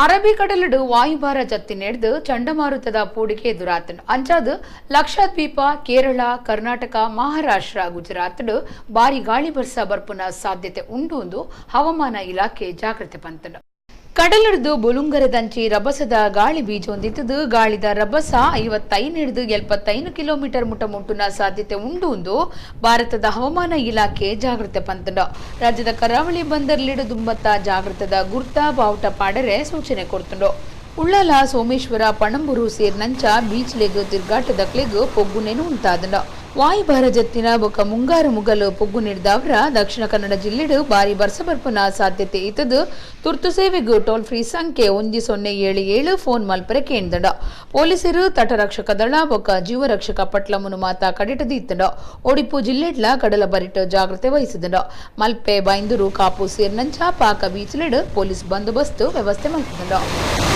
ಅರಬಿಕಡಲಡು ವಾಯುಭಾರ ಜತ್ತಿ ನಡೆದು ಚಂಡಮಾರುತದ ಪೂಡಿಕೆ ಎದುರಾತನು ಅಂಚಾದು ಲಕ್ಷದ್ವೀಪ ಕೇರಳ ಕರ್ನಾಟಕ ಮಹಾರಾಷ್ಟ್ರ ಗುಜರಾತ್ ಭಾರಿ ಗಾಳಿ ಬರ್ಸ ಬರ್ಪುನ ಸಾಧ್ಯತೆ ಉಂಡು ಎಂದು ಹವಾಮಾನ ಇಲಾಖೆ ಜಾಗೃತಿ ಪಂತನು ಕಡಲಡ್ದು ಬುಲುಂಗರದಂಚಿ ರಭಸದ ಗಾಳಿ ಬೀಜೊಂದಿದ್ದು ಗಾಳಿದ ರಭಸ 55 ಹಿಡಿದು 75 ಕಿಲೋಮೀಟರ್ ಮುಟ ಮುಟ್ಟುನ ಸಾಧ್ಯತೆ ಉಂಡು ಎಂದು ಭಾರತದ ಹವಾಮಾನ ಇಲಾಖೆ ಜಾಗೃತಿ ಪಂತನು ರಾಜ್ಯದ ಕರಾವಳಿ ಬಂದರ್ಲಿಡು ದುಂಬತ್ತ ಜಾಗೃತದ ಗುರ್ತ ಬಾವುಟ ಪಾಡರೆ ಸೂಚನೆ ಕೊಡ್ತುಂಡು ಉಳ್ಳಾಲ ಸೋಮೇಶ್ವರ ಪಣಂಬೂರು ಸೇರ್ನಂಚ ಬೀಚ್ ಲೆಗ್ ತಿರ್ಗಾಟದಕ್ಲೆಗ್ ಪೊಗ್ಗುನೇನು ಉಂಟಾದನು ವಾಯುಭಾರ ಜತ್ತಿನ ಬೊಕ್ಕ ಮುಂಗಾರು ಮುಗಲು ಪೊಗ್ಗು ನೀಡಿದವರ ದಕ್ಷಿಣ ಕನ್ನಡ ಜಿಲ್ಲೆಡು ಭಾರಿ ಬರ್ಸಬರ್ಪುನ ಸಾಧ್ಯತೆ ಇತ್ತದು ತುರ್ತು ಸೇವೆಗೂ ಟೋಲ್ ಫ್ರೀ ಸಂಖ್ಯೆ 1077 ಫೋನ್ ಮಲ್ಪರೆ ಕೇಂದ್ರ ಪೊಲೀಸರು ತಟರಕ್ಷಕ ದಳ ಬೊಕ್ಕ ಜೀವರಕ್ಷಕ ಪಟ್ಲಮ್ಮನು ಮಾತಾ ಕಡಿಟದಿ ಇತ್ತಂಡ ಒಡಿಪು ಜಿಲ್ಲೆಡ್ಲ ಕಡಲ ಬರಿಟ ಜಾಗ್ರತೆ ವಹಿಸಿದಂಡ ಮಲ್ಪೆ ಬೈಂದೂರು ಕಾಪು ಸೇರ್ನಂಚ ಪಾಕ ಬೀಚ್ಲೆಡ್ ಪೊಲೀಸ್ ಬಂದೋಬಸ್ತ್ ವ್ಯವಸ್ಥೆ ಮಲ್ಪದಂಡ